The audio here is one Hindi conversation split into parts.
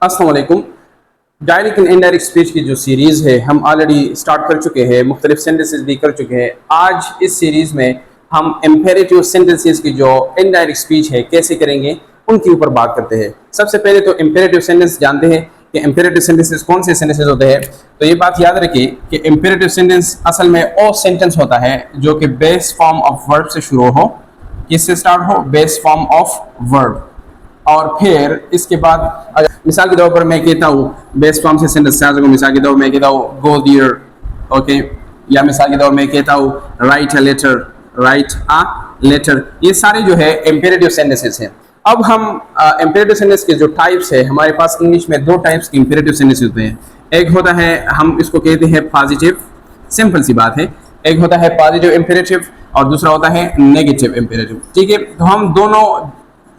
अस्सलाम वालेकुम। डायरेक्ट एंड इनडायरेक्ट स्पीच की जो सीरीज़ है हम ऑलरेडी स्टार्ट कर चुके हैं, मुख्तलिफ सेंटेंसेस भी कर चुके हैं। आज इस सीरीज़ में हम इम्पेरेटिव सेंटेंसेस की जो इनडायरेक्ट स्पीच है कैसे करेंगे उनके ऊपर बात करते हैं। सबसे पहले तो इम्पेरेटिव सेंटेंस जानते हैं कि इम्पेरेटिव सेंटेंसेस कौन से सेंटेंसेस होते हैं। तो ये बात याद रखिए कि इम्पेरेटिव सेंटेंस असल में वो सेंटेंस होता है जो कि बेस फॉर्म ऑफ वर्ब से शुरू हो, किससे स्टार्ट हो, बेस फॉर्म ऑफ वर्ब, और फिर इसके बाद अगर मिसाल के तौर पर मैं कहता हूँ बेस फॉर्म से सेंटेंस स्टार्ट हो, मिसाल के तौर पर मैं कहता हूँ गो देयर, ओके, या मिसाल के तौर पर मैं कहता हूँ write a letter, write a letter. ये सारे जो है इम्पेरेटिव सेंटेंसेस हैं। अब हम इम्पेरेटिव सेंटेंस के जो टाइप्स है, हमारे पास इंग्लिश में दो टाइप्स के इम्पेरेटिव सेंटेंस होते हैं। एक होता है, हम इसको कहते हैं पॉजिटिव, सिंपल सी बात है। एक होता है पॉजिटिव इम्पेरेटिव और दूसरा होता है नेगेटिव इम्पेरेटिव। ठीक है, तो हम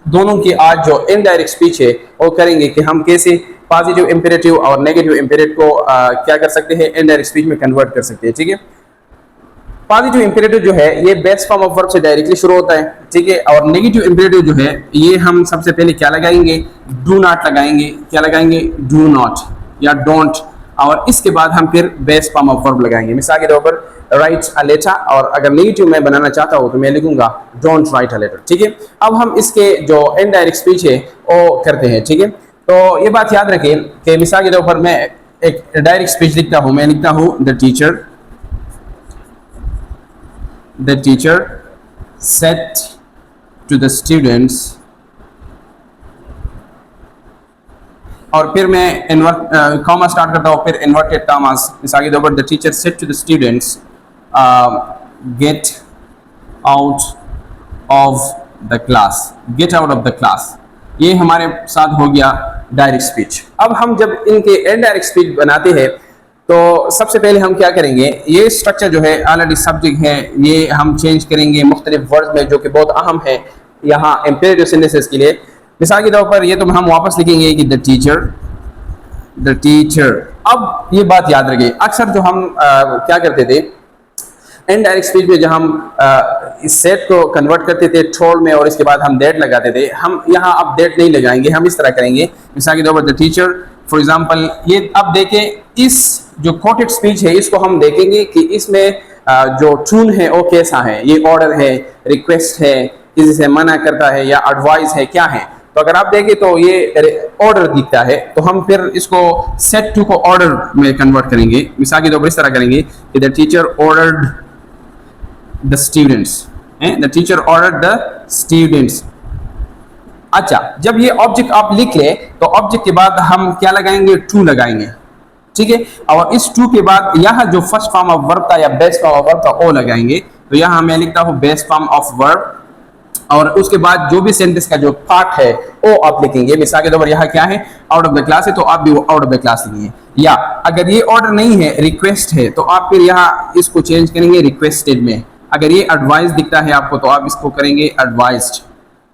दोनों की आज जो इनडायरेक्ट स्पीच है वो करेंगे कि हम कैसे पॉजिटिव इंपेरेटिव और नेगेटिव इंपेरेटिव को क्या कर सकते हैं, इनडायरेक्ट स्पीच में कन्वर्ट कर सकते हैं। ठीक है, पॉजिटिव इंपेरेटिव जो है ये बेस फॉर्म ऑफ वर्ब से डायरेक्टली शुरू होता है। ठीक है, और नेगेटिव इंपेरेटिव जो है ये हम सबसे पहले क्या लगाएंगे, डू नॉट लगाएंगे। क्या लगाएंगे, डू नॉट या डोंट, और इसके बाद हम फिर बेस फॉर्म ऑफ वर्ब लगाएंगे। मिसाल के तौर पर राइट अ लेटर, और अगर नेगेटिव मैं बनाना चाहता हूँ तो मैं लिखूंगा डोंट राइट अ लेटर। ठीक है, अब हम इसके जो इनडायरेक्ट स्पीच है वो करते हैं। ठीक है, तो ये बात याद रखें कि मिसाल के तौर पर मैं एक डायरेक्ट स्पीच लिखता हूँ, मैं लिखता हूँ the teacher said to the students, और फिर मैं कॉमा स्टार्ट करता हूँ, फिर इन्वर्टेड कॉमास। मिसाल के तौर पर the teacher said to the students get out of the class, get out of the class. ये हमारे साथ हो गया डायरेक्ट स्पीच। अब हम जब इनके इनडायरेक्ट स्पीच बनाते हैं तो सबसे पहले हम क्या करेंगे, ये स्ट्रक्चर जो है ऑलरेडी सब्जेक्ट है, ये हम चेंज करेंगे मुख्तलिफ वर्ड्स में जो कि बहुत अहम है यहाँ इम्पेरेटिव सेंटेंसेस के लिए। मिसाल के तौर पर ये तो हम वापस लिखेंगे कि द टीचर। अब ये बात याद रखिए, अक्सर जो हम क्या करते थे इनडायरेक्ट स्पीच में, जब हम इस सेट को कन्वर्ट करते थे टोल्ड में और इसके बाद हम दैट लगाते थे, हम यहाँ अब दैट नहीं लगाएंगे, हम इस तरह करेंगे। मिसाल के तौर पर द टीचर, फॉर एग्जांपल ये अब देखें इस जो कोटेड स्पीच है इसको हम देखेंगे कि इसमें जो टून है वो कैसा है, ये ऑर्डर है, रिक्वेस्ट है, किसी से मना करता है या एडवाइस है, क्या है। तो अगर आप देखें तो ये ऑर्डर दिखता है, तो हम फिर इसको सेट टू को ऑर्डर में कन्वर्ट करेंगे। मिसाल के तौर पर इस तरह करेंगे कि the teacher ordered the students, the teacher ordered the students. अच्छा, जब ये ऑब्जेक्ट आप लिख ले तो ऑब्जेक्ट के बाद हम क्या लगाएंगे, टू लगाएंगे। ठीक है, और इस टू के बाद यहाँ जो फर्स्ट फॉर्म ऑफ वर्ब था या बेस फॉर्म ऑफ वर्ब था वो लगाएंगे। तो यहाँ मैं लिखता हूँ बेस फॉर्म ऑफ वर्ब, और उसके बाद जो भी सेंटेंस का जो पार्ट है वो आप लिखेंगे। मिसाल के तौर पर यहाँ क्या है, आउट ऑफ द क्लास है, तो आप भी आउट ऑफ द क्लास लिखिए। या अगर ये ऑर्डर नहीं है, रिक्वेस्ट है, तो आप फिर यहाँ इसको चेंज करेंगे रिक्वेस्टेड में। अगर ये एडवाइस दिखता है आपको तो आप इसको करेंगे एडवाइज्ड।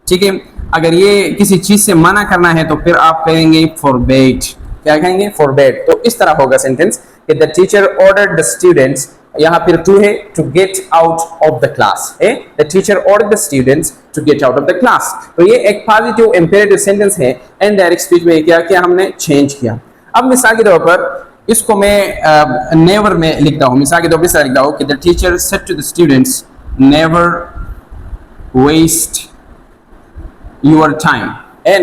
ठीक है, अगर ये किसी चीज से मना करना है तो फिर आप कहेंगे फॉरबेड। क्या कहेंगे, फॉरबेड। तो इस तरह होगा सेंटेंस कि the teacher ordered the students, यहाँ फिर टू है, to get out of the class है, the teacher ordered the students to get out of the class. तो ये एक पॉजिटिव इंपेरेटिव सेंटेंस है। इनडायरेक्ट स्पीच में क्या किया हमने, चेंज किया। अब मिसाल के तौर पर इसको मैं नेवर में लिखता हूँ। मिसाल के तौर पर इस तरह लिखता हूँ कि the teacher said to the students never waste your time,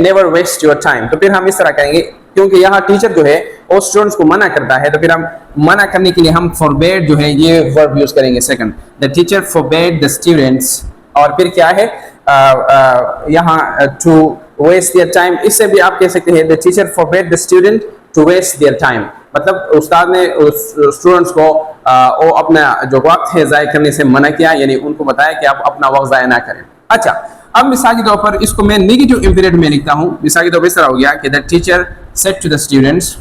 never waste your time. तो फिर हम इस तरह करेंगे, क्योंकि यहाँ टीचर जो है वो स्टूडेंट्स को मना करता है, तो फिर हम मना करने के लिए हम फॉरबेड जो है ये वर्ब यूज करेंगे। Second, the teacher forbade the students, और फिर क्या है यहाँ टू वेस्ट देयर टाइम। इससे भी आप कह सकते हैं the teacher forbade the student to waste their time, मतलब उस्ताद ने स्टूडेंट्स को वो अपना जो वक्त है ज़ाया करने से मना किया, यानी उनको बताया कि आप अपना वक्त ज़ाया ना करें। अच्छा, अब मिसाल के तौर पर इसको मैं नेगेटिव इंपेरेटिव में लिखता हूँ। मिसाल के तौर पर इस तरह हो गया कि the teacher said to the students,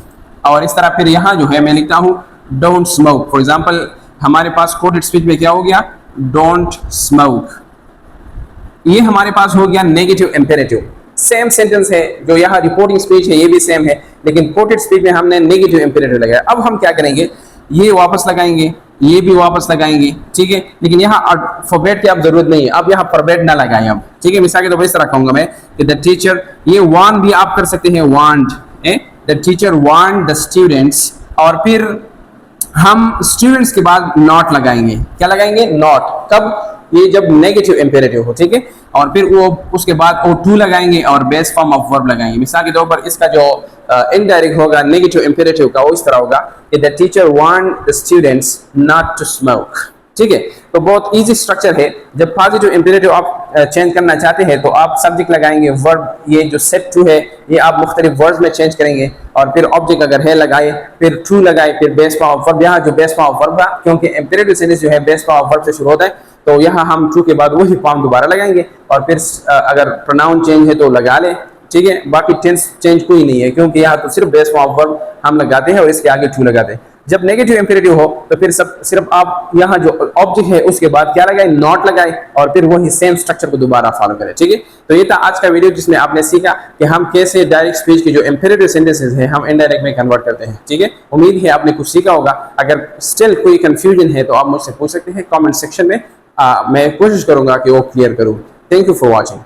और इस तरह फिर यहाँ जो है मैं लिखता हूँ डोंट स्मोक। फॉर एग्जांपल हमारे पास कोटेड स्पीच में क्या हो गया, डोंट स्मोक। ये हमारे पास हो गया नेगेटिव इंपेरेटिव। सेम सेंटेंस है, जो यहाँ रिपोर्टिंग स्पीच है ये भी सेम है, लेकिन कोटेड स्पीच में हमने नेगेटिव इंपेरेटिव लगाया। अब हम क्या करेंगे, ये वापस लगाएंगे, ये भी वापस लगाएंगे। ठीक है, लेकिन यहाँ फॉरबेड की आप जरूरत नहीं है, अब यहाँ फॉरबेड ना लगाएं अब। ठीक है, मिसाल के तौर पर इस तरह कहूंगा मैं कि द टीचर, ये वांट भी आप कर सकते हैं, want the teacher want the students, और फिर हम स्टूडेंट्स के बाद नॉट लगाएंगे। क्या लगाएंगे? नॉट। कब? ये जब नेगेटिव इंपेरेटिव हो, ठीक है। और फिर वो उसके बाद ओ टू लगाएंगे और बेस फॉर्म ऑफ वर्ब लगाएंगे। मिसाल के तौर पर इसका जो इनडायरेक्ट होगा नेगेटिव इंपेरेटिव का, वो इस तरह होगा कि the teacher want the students not to smoke, ठीक है। तो बहुत इजी स्ट्रक्चर है। जब पॉजिटिव इंपेरेटिव आप चेंज करना चाहते हैं तो आप सब्जेक्ट लगाएंगे, वर्ब, ये जो सेट टू है ये आप मुख्तलिफ वर्ड्स में चेंज करेंगे, और फिर ऑब्जेक्ट अगर है लगाए, फिर टू लगाए, फिर बेस फॉर्म ऑफ वर्ब। यहाँ जो बेस फॉर्म ऑफ वर्ब था, क्योंकि इंपेरेटिव सेंटेंस जो है बेस फॉर्म ऑफ वर्ब से शुरू होता है, तो यहाँ हम टू के बाद वही फॉर्म दोबारा लगाएंगे, और फिर अगर प्रोनाउन चेंज है तो लगा लें, ठीक है। बाकी टेंस चेंज कोई नहीं है, क्योंकि यहाँ तो सिर्फ बेस फॉर्म ऑफ वर्ब हम लगाते हैं और इसके आगे टू लगाते हैं। जब नेगेटिव इंपेरेटिव हो तो फिर सिर्फ आप यहाँ जो ऑब्जेक्ट है उसके बाद क्या लगाए? नॉट लगाए, और फिर वही सेम स्ट्रक्चर को दोबारा फॉलो करें, ठीक है। तो ये था आज का वीडियो, जिसमें आपने सीखा कि हम कैसे डायरेक्ट स्पीच की जो इंपेरेटिव सेंटेंसेस हैं हम इनडायरेक्ट में कन्वर्ट करते हैं, ठीक है। उम्मीद है आपने कुछ सीखा होगा। अगर स्टिल कोई कंफ्यूजन है तो आप मुझसे पूछ सकते हैं कमेंट सेक्शन में। मैं कोशिश करूंगा कि वो क्लियर करूँ। Thank you for watching.